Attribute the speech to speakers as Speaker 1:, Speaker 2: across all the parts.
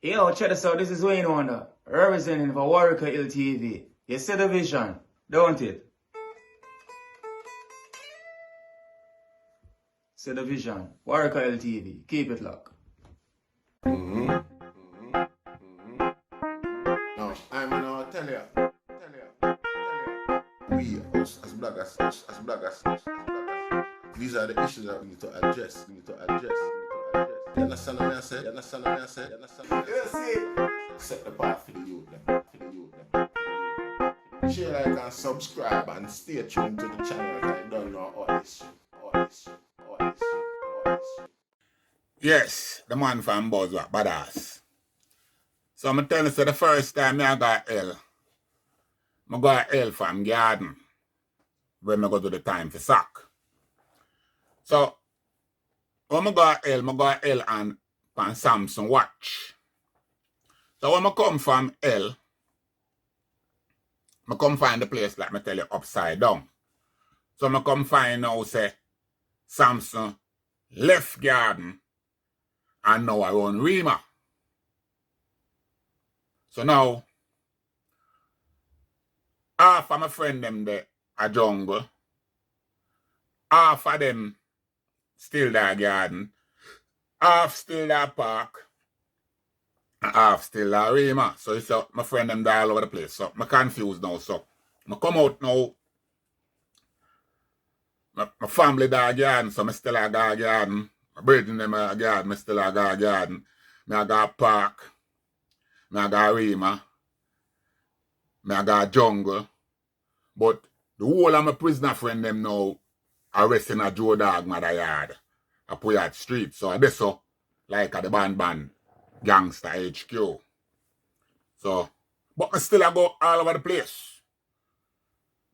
Speaker 1: Yo, check this out. This is Wayne Wonder, representing for Warwick Hill TV. You see the vision, don't it? See the vision. Warwick Hill TV. Keep it locked.
Speaker 2: No, I'm gonna tell you. We, us as bloggers, these are the issues that we need to address. You understand what I said? You see? Set the path for the youth them. Share, like, and subscribe and stay tuned to the channel because I don't know all this shit.
Speaker 3: Yes, the man from Buzz was badass. So I'm telling you, so the first time I got L from garden when I go to the time for sack. So when I got L and Samsung watch. So when I come from L, I come find the place like I tell you upside down. So I come find now say Samsung left garden and now I run Rima. So now half of my friend them there a jungle, half of them still there garden, half still there park, and half still there Rima. So it's my friend them there all over the place. So I'm confused now. So I come out now. My family there garden, so I still a garden. My brethren them a garden, I still a garden. I got park. I got Rima. I got jungle. But the whole of my prisoner friend them now arresting a Joe Dog mother yard. A Poyat Street. So this so like at the band gangster HQ. So but I still a go all over the place.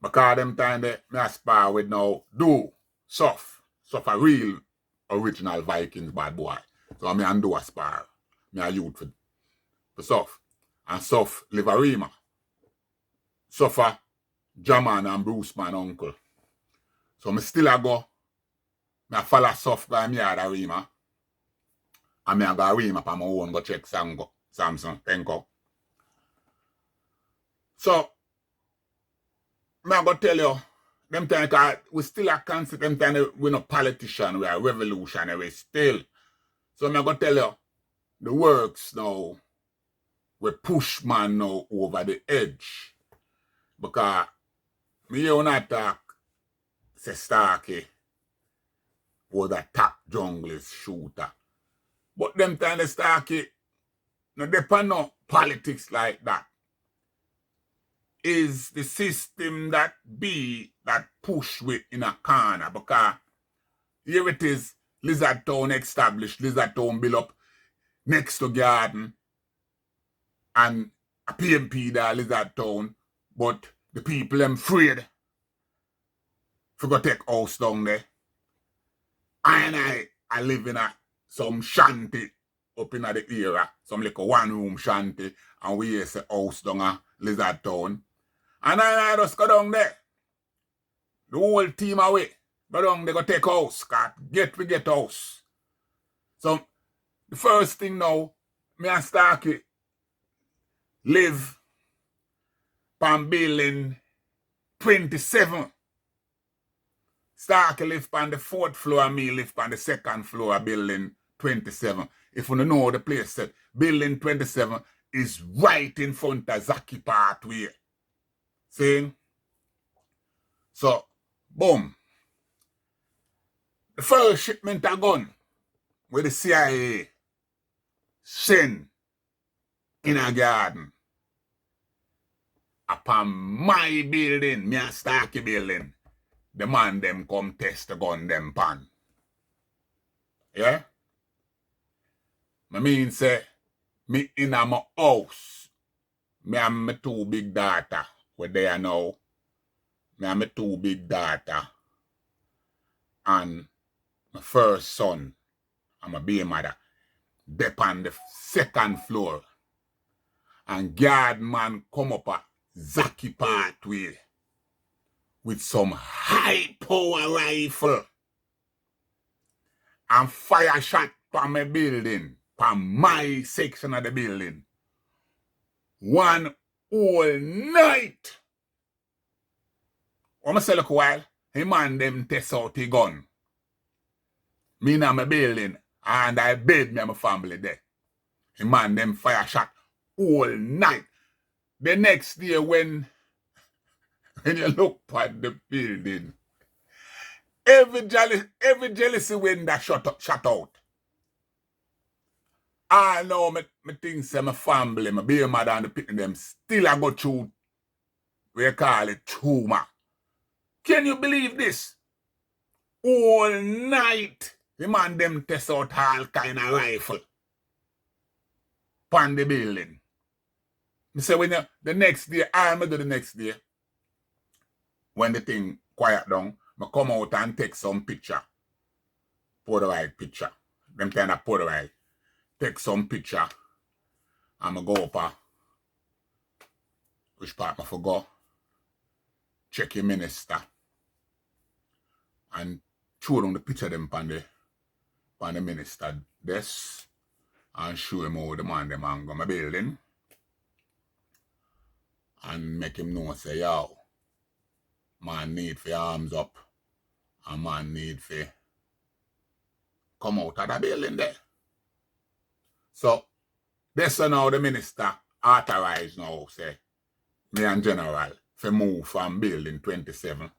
Speaker 3: Because them time that I spar with now Suff a real original Vikings bad boy. So I and do a spar. Me a youth for Suff. And Suff live a Rima. Suff a Jaman and Bruce man uncle. So me still a go. Me a follow Suff by me a Rima. And me a go Rima pa my own go check Samsung. Tenko. So me a go tell you, them time we still a consider them time we no politician, we are revolutionary still. So me a go tell you, the works now, we push man now over the edge. Because me hear not talk, say Starkey was a top junglist shooter. But them time the Starkey, no depend no politics like that. Is the system that push with in a corner. Because here it is, Lizard Town established, Lizard Town built up next to garden and a PMP there, Lizard Town, but the people them afraid to go take house down there. I live in some shanty up in the area, some like a one-room shanty, and we hear say house down a Lizard Town. And I just go down there. The whole team away. Go down, they go take house. We get house. So, the first thing now, me and Starkey live on building 27. Starkey live on the 4th floor, and me live on the 2nd floor of building 27. If you know the place, building 27 is right in front of Zaki Pathway. See? So, boom. The first shipment of gun with the CIA send in a garden upon my building, me and Starkey building, the man them come test the gun them pan. Yeah? I mean say, me in my house, me and my 2 big daughter, where they are now, me and my 2 big daughter, and my first son, and my baby mother, they on the 2nd floor. And guard man come up a Zaki Pathway with some high power rifle and fire shot from my building, from my section of the building. One whole night. I'm say look a while, a man them test out the gun. Me in my building, and I bed me and my family there. A man them fire shot all night. The next day when you look at the building, every jealousy window shut out. I know me think say my family, my baby mother and the people them still I go through, we call it trauma. Can you believe this? All night, the man them test out all kind of rifle upon the building. Me say when the next day, I do the next day, when the thing quiet down, I come out and take some picture. Polaroid picture. Them kind of Polaroid. Take some picture. And I go up which part I forgot. Check your minister. And show them the picture them on the minister desk. And show him how the man them hang on my building. And make him know say, yo, man need for arms up. And man need for come out of the building there. So, that's now the minister authorized now, say, me and General, to move from building 27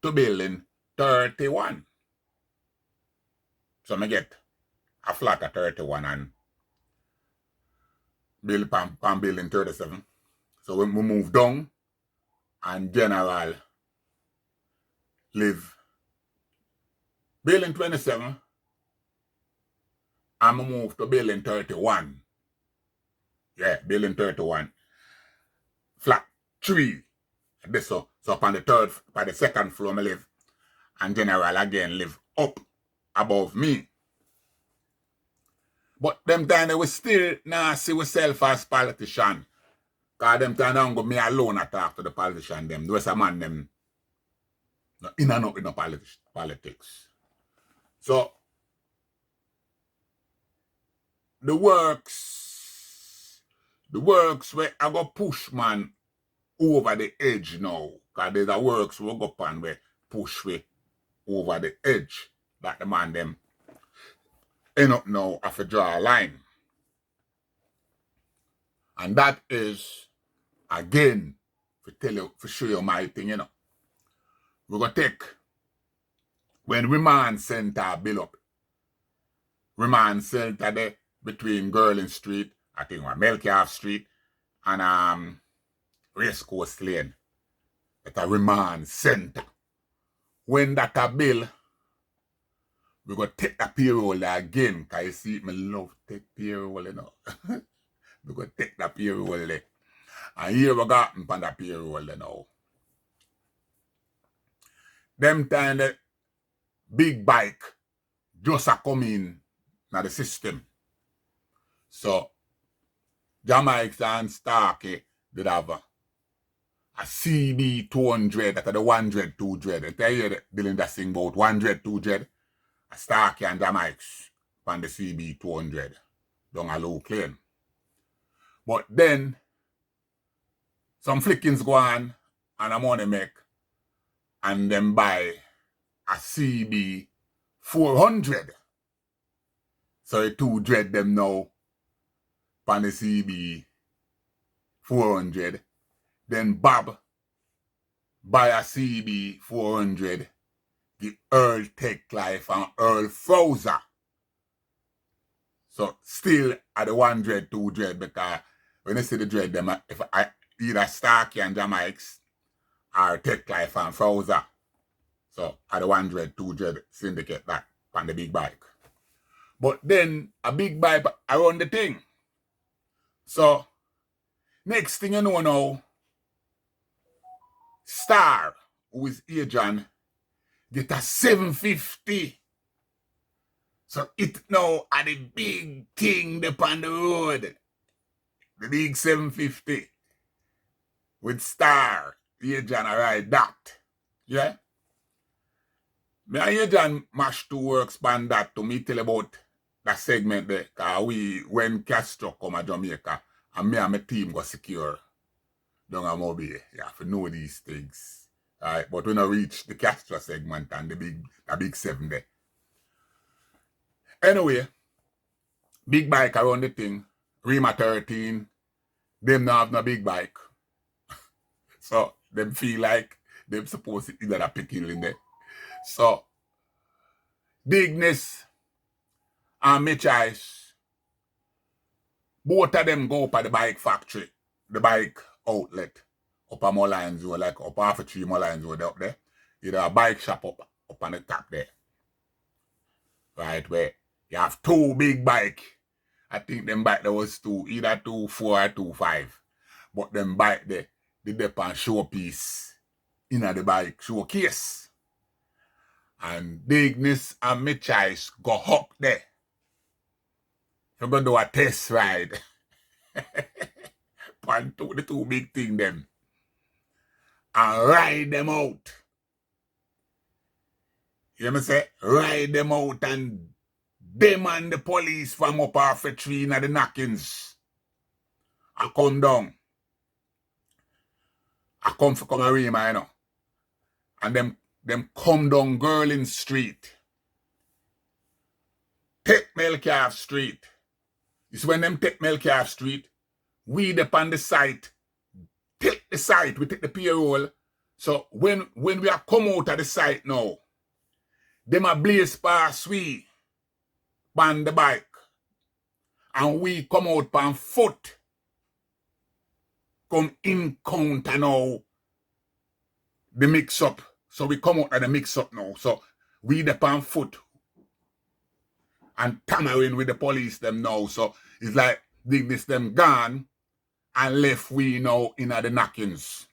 Speaker 3: to building 31. So, me get a flat at 31 and build from building 37. So, when we move down, and General live building 27, and move to building 31. Yeah, building 31. Flat 3. This so upon the second floor I live. And General again live up above me. But them time they will still not see ourselves as politician. Because them time don't go me alone and talk to the politician them. There's a man them in and out in the politics. So the works where I go push man over the edge now. Because there's a works we go up and we push we over the edge. That the man them end up now have to draw a line. And that is, again, for show you my thing, you know. We're going to take, when Remand Center build up, Remand Center there, between Girling Street, I think Melcalf Street, and Racecourse Lane. It's a Remand Center. When that a bill, we're going to take the payroll again, because you see, me love take payroll, you know. We're going to take the payroll there. And here we got on the payroll there now. Them time the big bike just a come in the system. So, Jamaica and Starkey did have a CB 200, that the 100, 200. I tell you, dealing that thing about 100, 200. A Starkey and Jamaica on the CB 200. Down a low claim. But then, some flickings go on, and a money make, and then buy a CB 400. So the 200 them now on the CB 400. Then Bob buy a CB 400, the Earl Tech Life and Earl Frozer. So still at the 100, 200, because when you see the dread them, if I either Starkey and Jamaics or Tech Life and Frozer. So at the 100, 200 syndicate that on the big bike. But then a big bike around the thing. So next thing you know now, Star, who is Adrian, get a 750. So it now are the big thing upon the road. The big 750. With Star, Adrian ride that. Yeah? Me and Adrian mash two works span that to me tell about that segment there, cause when Castro come to Jamaica, and me and my team go secure down at Mobile. You have to know these things. Alright, but when I reach the Castro segment and the big 7 there. Anyway, big bike around the thing, Rima 13, them not have no big bike. So them feel like them supposed to either a pickle in there. So Bigness and Mitch Ice, both of them go up at the bike factory, the bike outlet, up at Mullines Road, like up half a tree Mullines Road up there. Either a bike shop up on the top there. Right, where you have 2 big bike. I think them bike there was 2, either 2.4 or 2.5. But them bike there, they dip on showpiece in the bike showcase. And Bigness and Mitch Ice go up there. You're going to do a test ride. Pan the 2 big thing them. And ride them out. You know what I say? Ride them out and them and the police from up off a tree in the knockings. I come down. I come for come a Rima, you know. And them come down Girling Street. Take Melcalf Street. You see when them take Melcalf Street, we depend the site. Take the site, we take the payroll. So when we are come out of the site now, them a blaze past we on the bike. And we come out on foot. Come encounter now the mix up. So we come out of the mix up now. So we on foot and tammering with the police them now. So it's like this them gone and left we now in the knockings.